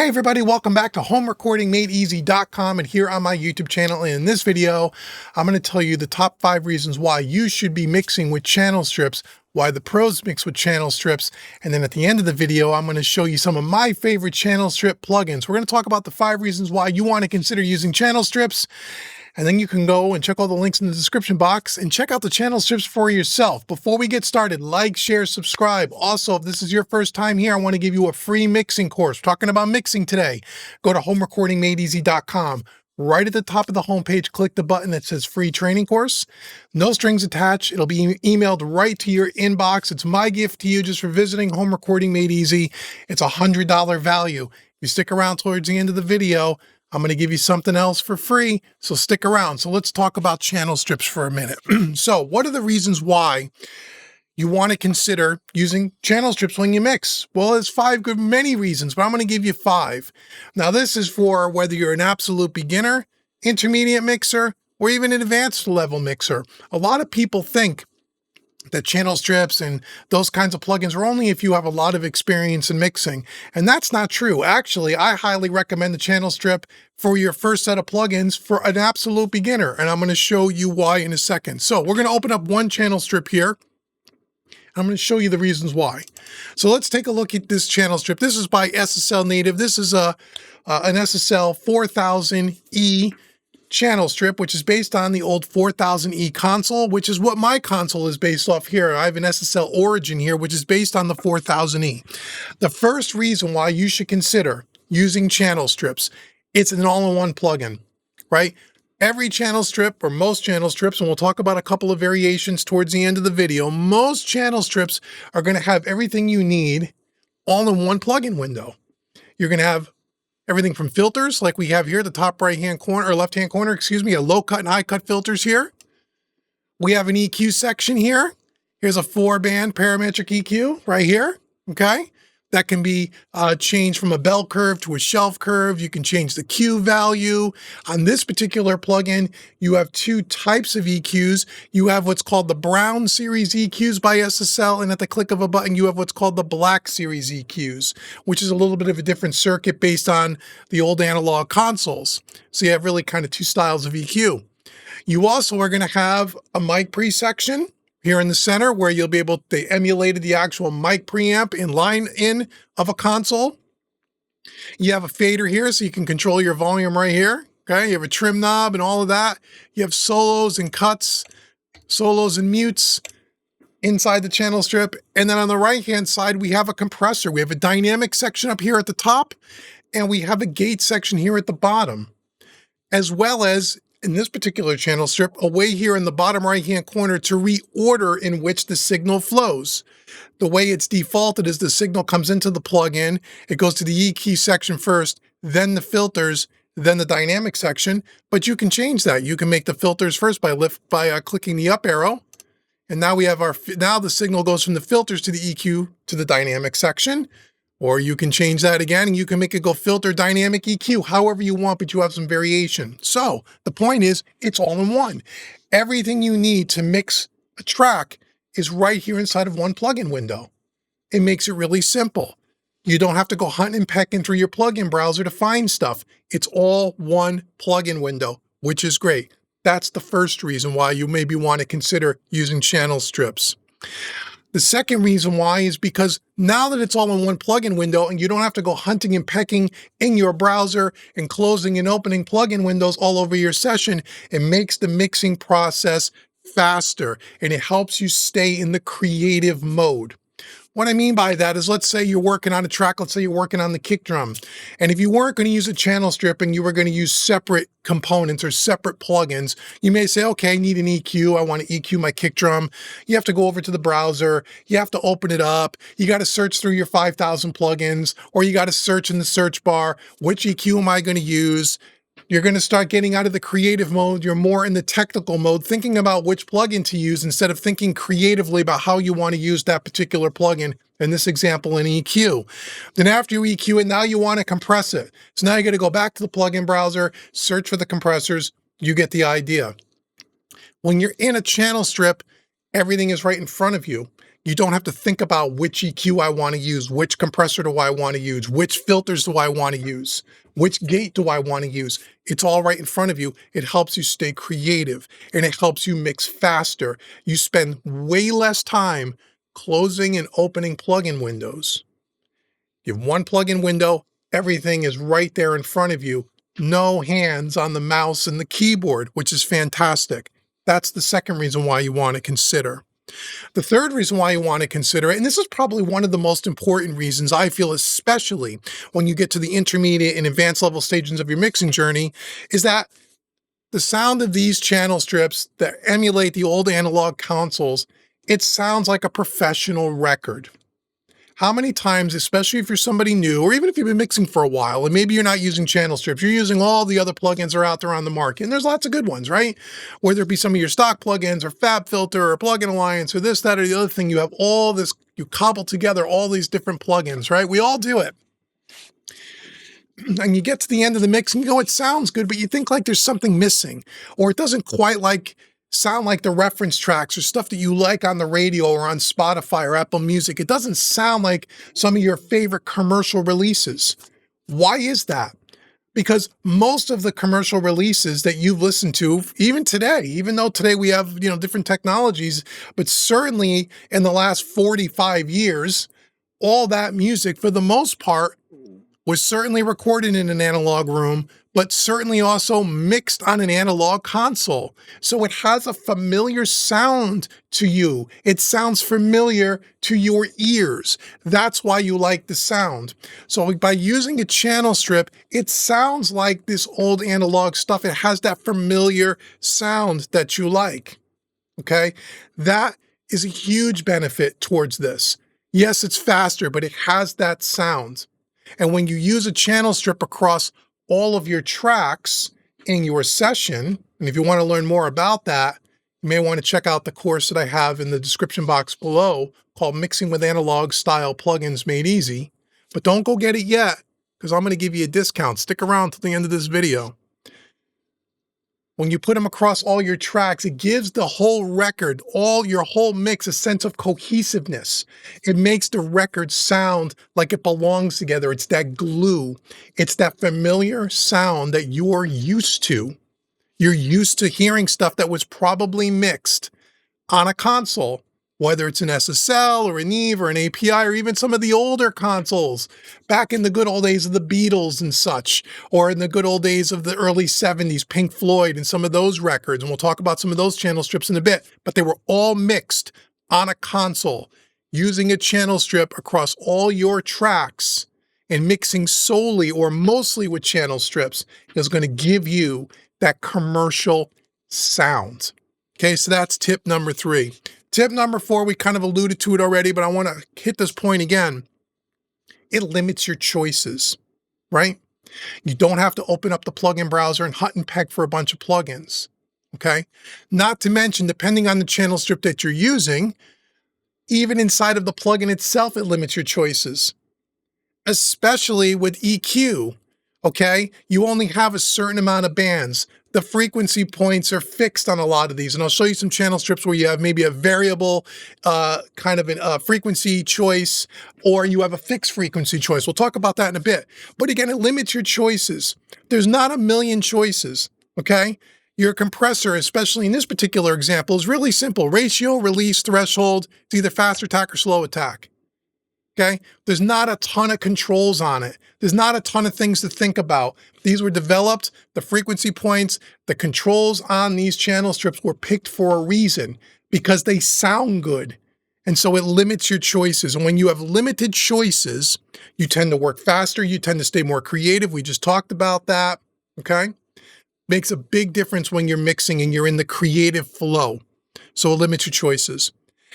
Hey everybody, welcome back to homerecordingmadeeasy.com and here on my YouTube channel. And in this video, I'm going to tell you the top 5 reasons why you should be mixing with channel strips, why the pros mix with channel strips, and then at the end of the video, I'm going to show you some of my favorite channel strip plugins. We're going to talk about the 5 reasons why you want to consider using channel strips. And then you can go and check all the links in the description box and check out the channel strips for yourself. Before we get started, like, share, subscribe. Also, if this is your first time here, I want to give you a free mixing course. We're talking about mixing today. Go to homerecordingmadeeasy.com. Right at the top of the homepage, click the button that says free training course. No strings attached. It'll be emailed right to your inbox. It's my gift to you just for visiting Home Recording Made Easy. It's a $100 value. If you stick around towards the end of the video, I'm going to give you something else for free, so stick around. So let's talk about channel strips for a minute. So what are the reasons why you want to consider using channel strips when you mix? Well, there's many reasons, but I'm going to give you 5. Now, this is for whether you're an absolute beginner, intermediate mixer, or even an advanced level mixer. A lot of people think that channel strips and those kinds of plugins are only if you have a lot of experience in mixing. And that's not true. Actually, I highly recommend the channel strip for your first set of plugins for an absolute beginner. And I'm going to show you why in a second. So we're going to open up one channel strip here. I'm going to show you the reasons why. So let's take a look at this channel strip. This is by SSL Native. This is an SSL 4000E channel strip, which is based on the old 4000E console, which is what my console is based off here. I have an SSL Origin here, which is based on the 4000E. The first reason why you should consider using channel strips, it's an all-in-one plugin, right? Every channel strip, or most channel strips, and we'll talk about a couple of variations towards the end of the video, most channel strips are going to have everything you need all in one plugin window. You're going to have everything from filters, like we have here, the top right-hand corner, or left-hand corner, excuse me, a low-cut and high-cut filters here. We have an EQ section here. Here's a 4-band parametric EQ right here, okay? That can be changed from a bell curve to a shelf curve. You can change the Q value. On this particular plugin, you have 2 types of EQs. You have what's called the Brown Series EQs by SSL, and at the click of a button, you have what's called the Black Series EQs, which is a little bit of a different circuit based on the old analog consoles. So you have really kind of 2 styles of EQ. You also are going to have a mic pre section here in the center where you'll be able to emulate the actual mic preamp in line in of a console. You have a fader here so you can control your volume right here. Okay, you have a trim knob and all of that. You have solos and cuts, solos and mutes inside the channel strip. And then on the right-hand side, we have a compressor. We have a dynamic section up here at the top, and we have a gate section here at the bottom, as well as in this particular channel strip, a way here in the bottom right-hand corner to reorder in which the signal flows. The way it's defaulted is the signal comes into the plugin, it goes to the EQ section first, then the filters, then the dynamic section, but you can change that. You can make the filters first by clicking the up arrow, and now we have now the signal goes from the filters to the EQ to the dynamic section. Or you can change that again and you can make it go filter dynamic EQ, however you want, but you have some variation. So the point is, it's all in one. Everything you need to mix a track is right here inside of one plugin window. It makes it really simple. You don't have to go hunting and pecking through your plugin browser to find stuff. It's all one plugin window, which is great. That's the first reason why you maybe want to consider using channel strips. The second reason why is because now that it's all in one plugin window and you don't have to go hunting and pecking in your browser and closing and opening plugin windows all over your session, it makes the mixing process faster and it helps you stay in the creative mode. What I mean by that is, let's say you're working on a track, let's say you're working on the kick drum. And if you weren't going to use a channel strip and you were going to use separate components or separate plugins, you may say, okay, I need an EQ. I want to EQ my kick drum. You have to go over to the browser. You have to open it up. You got to search through your 5,000 plugins, or you got to search in the search bar, which EQ am I going to use? You're going to start getting out of the creative mode. You're more in the technical mode, thinking about which plugin to use instead of thinking creatively about how you want to use that particular plugin. In this example, an EQ. Then after you EQ it, now you want to compress it. So now you got to go back to the plugin browser, search for the compressors. You get the idea. When you're in a channel strip, everything is right in front of you. You don't have to think about which EQ I want to use, which compressor do I want to use, which filters do I want to use, which gate do I want to use. It's all right in front of you. It helps you stay creative and it helps you mix faster. You spend way less time closing and opening plugin windows. You have one plugin window, everything is right there in front of you. No hands on the mouse and the keyboard, which is fantastic. That's the second reason why you want to consider. The third reason why you want to consider it, and this is probably one of the most important reasons I feel, especially when you get to the intermediate and advanced level stages of your mixing journey, is that the sound of these channel strips that emulate the old analog consoles, it sounds like a professional record. How many times, especially if you're somebody new, or even if you've been mixing for a while, and maybe you're not using channel strips, you're using all the other plugins that are out there on the market, and there's lots of good ones, right? Whether it be some of your stock plugins, or FabFilter, or Plugin Alliance, or this, that, or the other thing, you have all this, you cobble together all these different plugins, right? We all do it. And you get to the end of the mix and you go, it sounds good, but you think like there's something missing, or it doesn't quite sound like the reference tracks or stuff that you like on the radio or on Spotify or Apple Music. It doesn't sound like some of your favorite commercial releases. Why is that? Because most of the commercial releases that you've listened to, even today, even though today we have, different technologies, but certainly in the last 45 years, all that music for the most part was certainly recorded in an analog room, but certainly also mixed on an analog console. So it has a familiar sound to you. It sounds familiar to your ears. That's why you like the sound. So by using a channel strip, it sounds like this old analog stuff. It has that familiar sound that you like, okay? That is a huge benefit towards this. Yes, it's faster, but it has that sound. And when you use a channel strip across all of your tracks in your session, and if you want to learn more about that, you may want to check out the course that I have in the description box below called Mixing with Analog Style Plugins Made Easy. But don't go get it yet, because I'm going to give you a discount. Stick around till the end of this video. When you put them across all your tracks, it gives the whole record, your whole mix, a sense of cohesiveness. It makes the record sound like it belongs together. It's that glue. It's that familiar sound that you're used to. You're used to hearing stuff that was probably mixed on a console, whether it's an SSL or a Neve or an API or even some of the older consoles back in the good old days of the Beatles and such, or in the good old days of the early 70s, Pink Floyd and some of those records. And we'll talk about some of those channel strips in a bit, but they were all mixed on a console. Using a channel strip across all your tracks and mixing solely or mostly with channel strips is going to give you that commercial sound. Okay, so that's tip number 3. Tip number 4, we kind of alluded to it already, but I want to hit this point again. It limits your choices, right? You don't have to open up the plugin browser and hunt and peck for a bunch of plugins, okay? Not to mention, depending on the channel strip that you're using, even inside of the plugin itself, it limits your choices, especially with EQ, okay? You only have a certain amount of bands. The frequency points are fixed on a lot of these. And I'll show you some channel strips where you have maybe a variable kind of a frequency choice, or you have a fixed frequency choice. We'll talk about that in a bit. But again, it limits your choices. There's not a million choices, okay? Your compressor, especially in this particular example, is really simple. Ratio, release, threshold. It's either fast attack or slow attack. Okay, there's not a ton of controls on it. There's not a ton of things to think about. These were developed, the frequency points, the controls on these channel strips were picked for a reason, because they sound good. And so it limits your choices. And when you have limited choices, you tend to work faster, you tend to stay more creative. We just talked about that, okay? Makes a big difference when you're mixing and you're in the creative flow. So it limits your choices.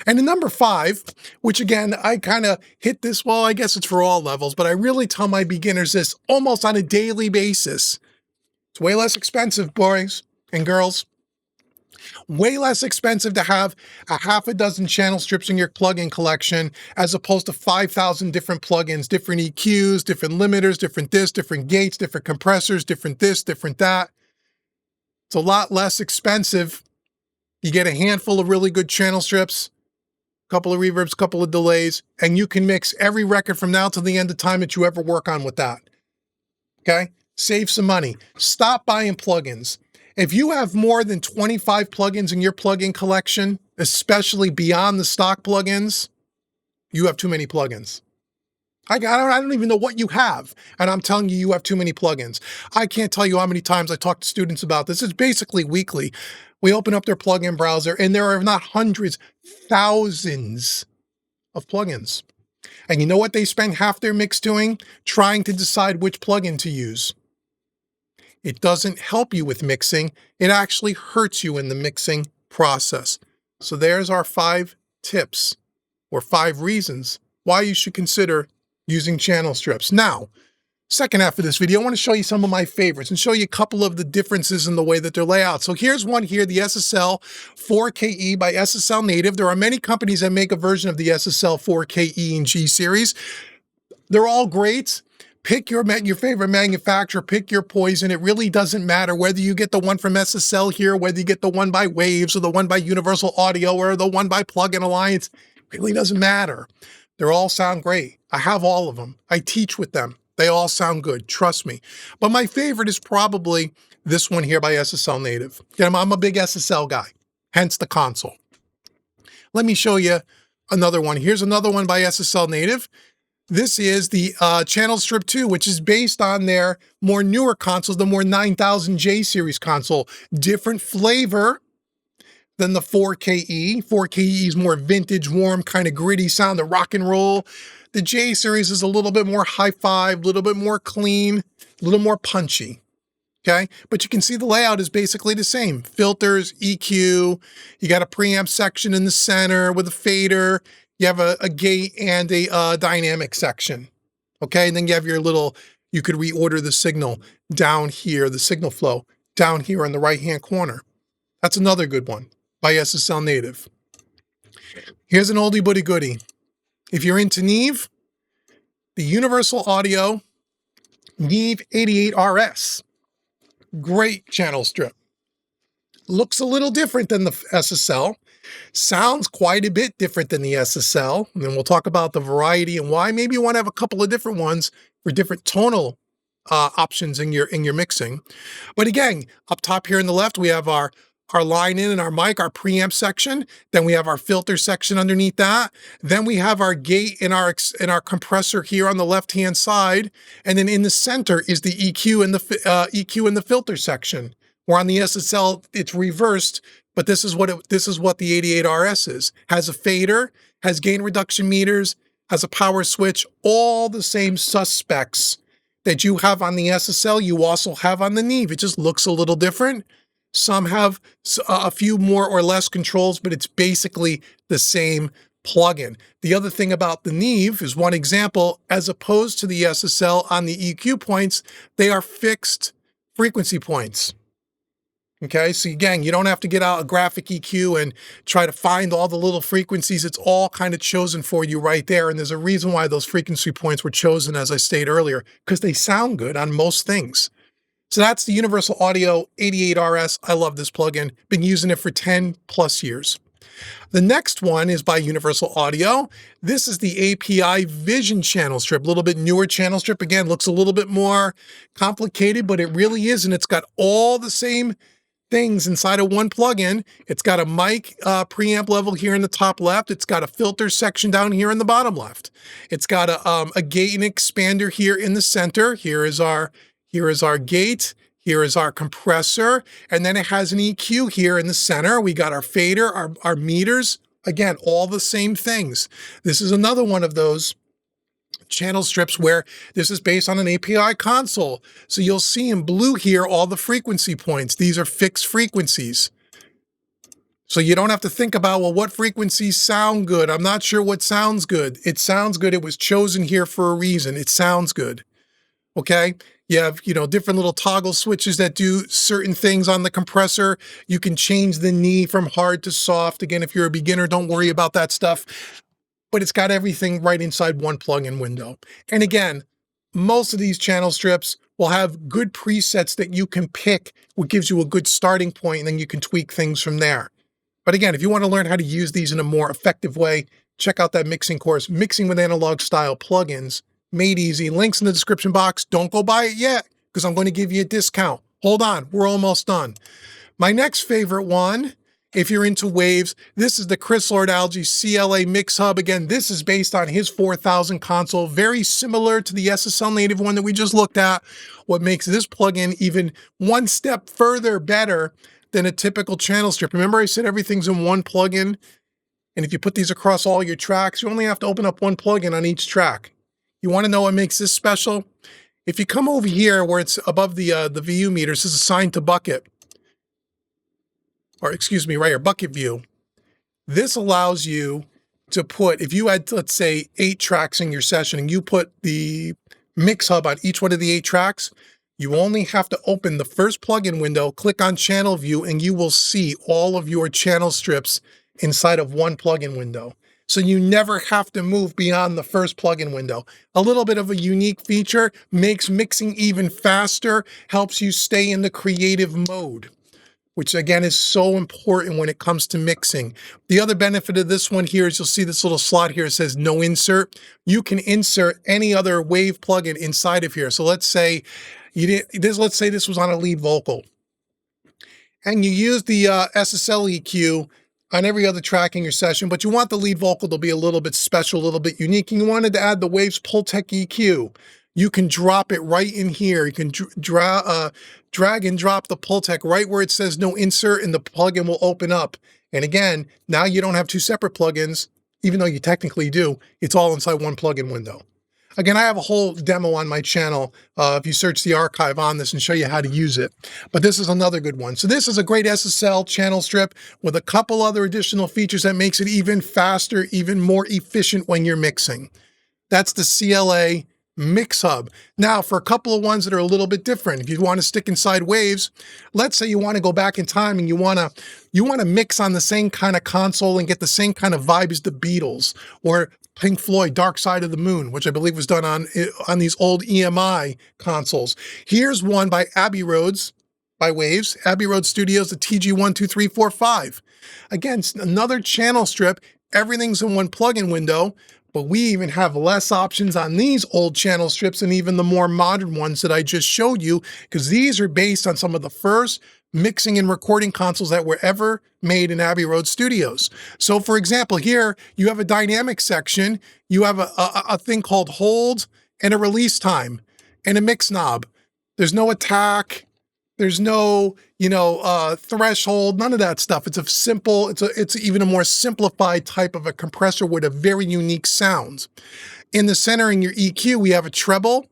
And in number 5, which again, I kind of hit this, well, I guess it's for all levels, but I really tell my beginners this almost on a daily basis. It's way less expensive, boys and girls. Way less expensive to have a half a dozen channel strips in your plugin collection as opposed to 5,000 different plugins, different EQs, different limiters, different this, different gates, different compressors, different this, different that. It's a lot less expensive. You get a handful of really good channel strips. couple of reverbs, couple of delays, and you can mix every record from now to the end of time that you ever work on with that. Okay? Save some money. Stop buying plugins. If you have more than 25 plugins in your plugin collection, especially beyond the stock plugins, you have too many plugins. I don't even know what you have, and I'm telling you, you have too many plugins. I can't tell you how many times I talk to students about this. It's basically weekly. We open up their plugin browser, and there are not hundreds, thousands of plugins. And you know what they spend half their mix doing? Trying to decide which plugin to use. It doesn't help you with mixing. It actually hurts you in the mixing process. So there's our 5 tips or 5 reasons why you should consider using channel strips. Now, second half of this video, I want to show you some of my favorites and show you a couple of the differences in the way that they're laid out. So here's one here, the SSL 4KE by SSL Native. There are many companies that make a version of the SSL 4KE and G series. They're all great. Pick your favorite manufacturer, pick your poison. It really doesn't matter whether you get the one from SSL here, whether you get the one by Waves or the one by Universal Audio or the one by Plugin Alliance. It really doesn't matter. They all sound great. I have all of them. I teach with them. They all sound good, trust me. But my favorite is probably this one here by SSL Native. I'm a big SSL guy, hence the console. Let me show you another one. Here's another one by SSL Native. This is the Channel Strip 2, which is based on their more newer consoles, the more 9000J series console. Different flavor than the 4KE. 4KE is more vintage, warm, kind of gritty sound, the rock and roll. The J series is a little bit more hi-fi, a little bit more clean, a little more punchy. Okay, but you can see the layout is basically the same. Filters, EQ, you got a preamp section in the center with a fader. You have a gate and a dynamic section, okay? And then you have your little, you could reorder the signal down here, the signal flow down here on the right-hand corner. That's another good one by SSL Native. Here's an oldie but a goodie. If you're into Neve, the Universal Audio Neve 88RS. Great channel strip. Looks a little different than the SSL. Sounds quite a bit different than the SSL, and then we'll talk about the variety and why. Maybe you want to have a couple of different ones for different tonal options in your mixing. But again, up top here in the left, we have our line in and our mic, our preamp section. Then we have our filter section underneath that. Then we have our gate and our compressor here on the left-hand side. And then in the center is the EQ and the filter section. Where on the SSL, it's reversed. But this is what the 88RS is. Has a fader, has gain reduction meters, has a power switch, all the same suspects that you have on the SSL, you also have on the Neve. It just looks a little different. Some have a few more or less controls, but it's basically the same plugin. The other thing about the Neve is one example, as opposed to the SSL on the EQ points, they are fixed frequency points. Okay, so again, you don't have to get out a graphic EQ and try to find all the little frequencies. It's all kind of chosen for you right there. And there's a reason why those frequency points were chosen, as I stated earlier, because they sound good on most things. So that's the Universal Audio 88RS. I love this plugin. Been using it for 10 plus years. The next one is by Universal Audio. This is the API Vision channel strip, a little bit newer channel strip. Again, looks a little bit more complicated, but it really is. And it's got all the same things inside of one plugin. It's got a mic preamp level here in the top left. It's got a filter section down here in the bottom left. It's got a gate and expander here in the center. Here is our gate. Here is our compressor. And then it has an EQ here in the center. We got our fader, our meters. Again, all the same things. This is another one of those channel strips where this is based on an API console. So you'll see in blue here all the frequency points. These are fixed frequencies. So you don't have to think about, well, what frequencies sound good? I'm not sure what sounds good. It sounds good. It was chosen here for a reason. It sounds good. Okay? You have, different little toggle switches that do certain things on the compressor. You can change the knee from hard to soft. Again, if you're a beginner, don't worry about that stuff. But it's got everything right inside one plugin window. And again, most of these channel strips will have good presets that you can pick, what gives you a good starting point, and then you can tweak things from there. But again, if you want to learn how to use these in a more effective way, check out that mixing course, Mixing with Analog Style Plugins, Made Easy. Links in the description box. Don't go buy it yet because I'm going to give you a discount. Hold on, we're almost done. My next favorite one, if you're into waves, this is the Chris Lord-Alge CLA Mix Hub. Again, this is based on his 4000 console, very similar to the SSL native one that we just looked at. What makes this plugin even one step further better than a typical channel strip. Remember I said everything's in one plugin? And if you put these across all your tracks, you only have to open up one plugin on each track. You want to know what makes this special? If you come over here where it's above the VU meter, this is assigned to bucket, or excuse me, right here, bucket view. This allows you to put, if you had, let's say, 8 tracks in your session and you put the Mix Hub on each one of the 8 tracks, you only have to open the first plugin window, click on channel view, and you will see all of your channel strips inside of one plugin window. So you never have to move beyond the first plugin window. A little bit of a unique feature, makes mixing even faster, helps you stay in the creative mode, which again is so important when it comes to mixing. The other benefit of this one here is you'll see this little slot here, it says no insert. You can insert any other wave plugin inside of here. So let's say let's say this was on a lead vocal and you use the SSL EQ on every other track in your session, but you want the lead vocal to be a little bit special, a little bit unique, and you wanted to add the Waves Pultec EQ. You can drop it right in here. You can drag and drop the Pultec right where it says no insert, and the plugin will open up. And again, now you don't have 2 separate plugins, even though you technically do. It's all inside one plugin window. Again, I have a whole demo on my channel if you search the archive on this and show you how to use it. But this is another good one. So this is a great SSL channel strip with a couple other additional features that makes it even faster, even more efficient when you're mixing. That's the CLA Mix Hub. Now, for a couple of ones that are a little bit different, if you want to stick inside waves, let's say you want to go back in time and you want to mix on the same kind of console and get the same kind of vibe as the Beatles or Pink Floyd, Dark Side of the Moon, which I believe was done on these old EMI consoles. Here's one by Abbey Roads, by Waves, Abbey Road Studios, the TG12345. Again, another channel strip. Everything's in one plugin window, but we even have less options on these old channel strips than even the more modern ones that I just showed you, because these are based on some of the first mixing and recording consoles that were ever made in Abbey Road Studios. So for example, here you have a dynamic section, you have a thing called hold and a release time and a mix knob. There's no attack, there's no, threshold, none of that stuff. It's a simple, it's even a more simplified type of a compressor with a very unique sound. In the center in your EQ, we have a treble,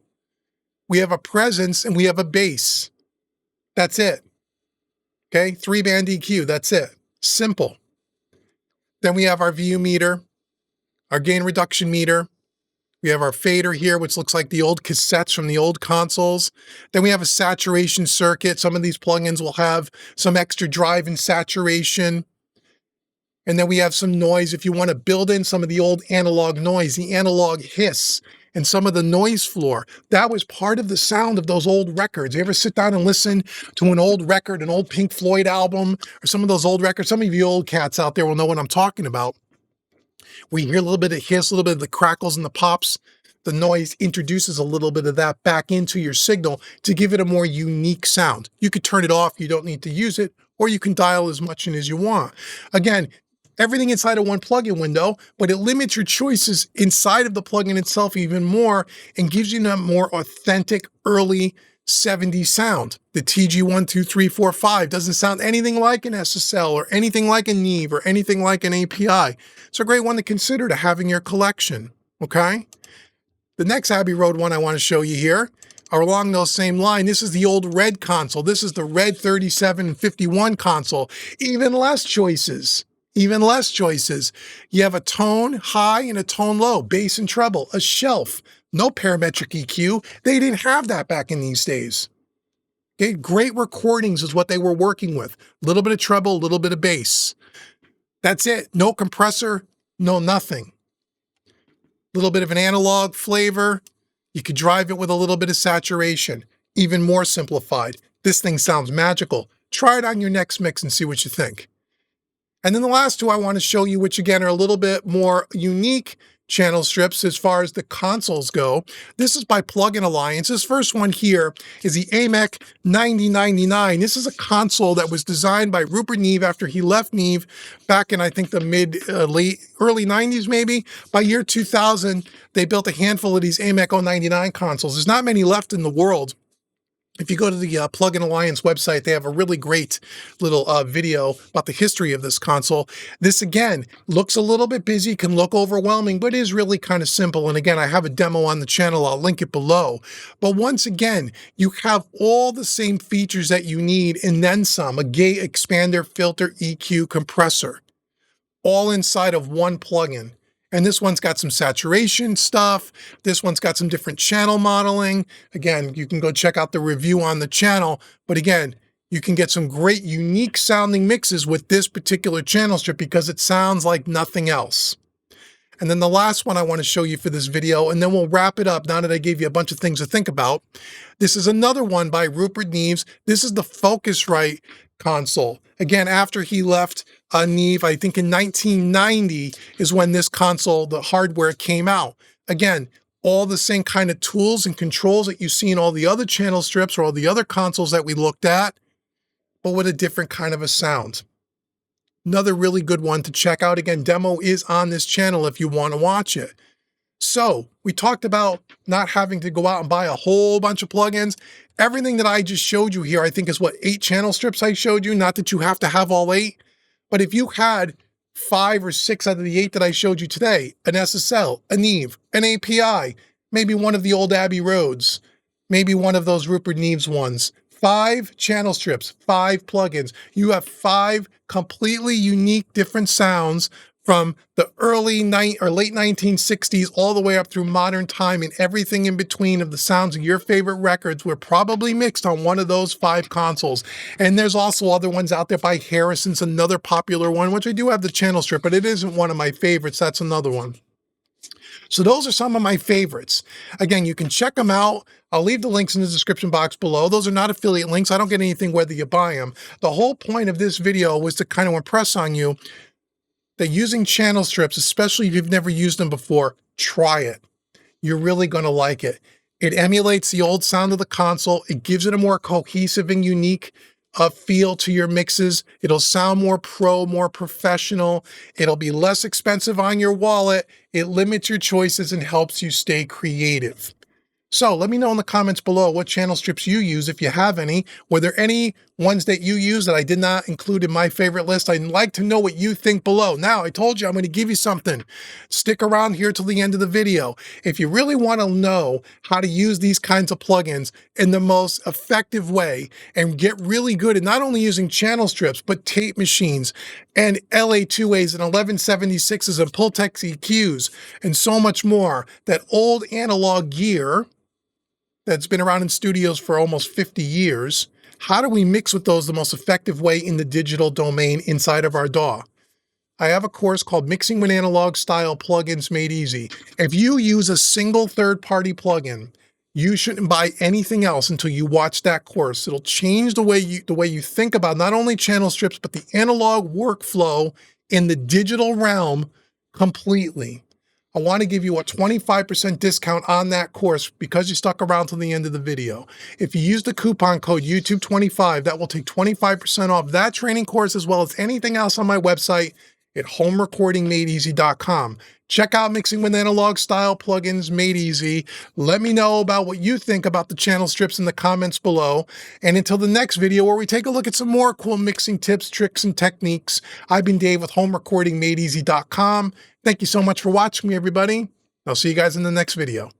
we have a presence, and we have a bass. That's it. Okay, 3-band EQ, that's it. Simple. Then we have our VU meter, our gain reduction meter. We have our fader here, which looks like the old cassettes from the old consoles. Then we have a saturation circuit. Some of these plugins will have some extra drive and saturation. And then we have some noise if you want to build in some of the old analog noise, the analog hiss, and some of the noise floor. That was part of the sound of those old records. You ever sit down and listen to an old record, an old Pink Floyd album, or some of those old records? Some of you old cats out there will know what I'm talking about. We hear a little bit of hiss, a little bit of the crackles and the pops. The noise introduces a little bit of that back into your signal to give it a more unique sound. You could turn it off, you don't need to use it, or you can dial as much in as you want. Again, everything inside of one plugin window, but it limits your choices inside of the plugin itself even more and gives you a more authentic early 70s sound. The TG12345 doesn't sound anything like an SSL or anything like a Neve or anything like an API. It's a great one to consider to have in your collection, okay? The next Abbey Road one I want to show you here are along those same line. This is the old Red console. This is the Red 3751 console. Even less choices. Even less choices. You have a tone high and a tone low, bass and treble, a shelf, no parametric EQ. They didn't have that back in these days. Okay, great recordings is what they were working with. A little bit of treble, a little bit of bass. That's it. No compressor, no nothing. A little bit of an analog flavor. You could drive it with a little bit of saturation. Even more simplified. This thing sounds magical. Try it on your next mix and see what you think. And then the last two I want to show you, which again are a little bit more unique channel strips as far as the consoles go. This is by Plugin Alliance. This first one here is the AMEC 9099. This is a console that was designed by Rupert Neve after he left Neve back in, I think, the early 90s maybe. By year 2000, they built a handful of these AMEC 099 consoles. There's not many left in the world. If you go to the Plugin Alliance website, they have a really great little video about the history of this console. This, again, looks a little bit busy, can look overwhelming, but is really kind of simple. And again, I have a demo on the channel. I'll link it below. But once again, you have all the same features that you need and then some: a gate, expander, filter, EQ, compressor, all inside of one plugin. And this one's got some saturation stuff. This one's got some different channel modeling. Again, you can go check out the review on the channel. But again, you can get some great unique sounding mixes with this particular channel strip because it sounds like nothing else. And then the last one I want to show you for this video, and then we'll wrap it up now that I gave you a bunch of things to think about. This is another one by Rupert Neve. This is the Focusrite console. Again, after he left Neve, I think in 1990 is when this console, the hardware, came out. Again, all the same kind of tools and controls that you see in all the other channel strips or all the other consoles that we looked at, but with a different kind of a sound. Another really good one to check out. Again, demo is on this channel if you want to watch it. So we talked about not having to go out and buy a whole bunch of plugins. Everything that I just showed you here, I think is what, 8 channel strips I showed you. Not that you have to have all 8, but if you had 5 or 6 out of the 8 that I showed you today, an SSL, a Neve, an API, maybe one of the old Abbey Roads, maybe one of those Rupert Neve's ones, 5 channel strips, 5 plugins. You have 5 completely unique different sounds from the late 1960s all the way up through modern time, and everything in between of the sounds of your favorite records were probably mixed on one of those 5 consoles. And there's also other ones out there by Harrison's, another popular one, which I do have the channel strip, but it isn't one of my favorites. That's another one. So those are some of my favorites. Again, you can check them out. I'll leave the links in the description box below. Those are not affiliate links. I don't get anything whether you buy them. The whole point of this video was to kind of impress on you that using channel strips, especially if you've never used them before, try it. You're really going to like it. It emulates the old sound of the console. It gives it a more cohesive and unique feel to your mixes. It'll sound more pro, more professional. It'll be less expensive on your wallet. It limits your choices and helps you stay creative. So let me know in the comments below what channel strips you use, if you have any. Were there any ones that you use that I did not include in my favorite list? I'd like to know what you think below. Now, I told you I'm going to give you something. Stick around here till the end of the video. If you really want to know how to use these kinds of plugins in the most effective way and get really good at not only using channel strips, but tape machines and LA2As and 1176s and Pultex EQs and so much more, that old analog gear that's been around in studios for almost 50 years, how do we mix with those the most effective way in the digital domain inside of our DAW? I have a course called Mixing with Analog Style Plugins Made Easy. If you use a single third-party plugin, you shouldn't buy anything else until you watch that course. It'll change the way you think about not only channel strips, but the analog workflow in the digital realm completely. I want to give you a 25% discount on that course because you stuck around till the end of the video. If you use the coupon code YouTube25, that will take 25% off that training course as well as anything else on my website at homerecordingmadeeasy.com. Check out Mixing with Analog Style Plugins Made Easy. Let me know about what you think about the channel strips in the comments below. And until the next video where we take a look at some more cool mixing tips, tricks, and techniques, I've been Dave with homerecordingmadeeasy.com. Thank you so much for watching me, everybody. I'll see you guys in the next video.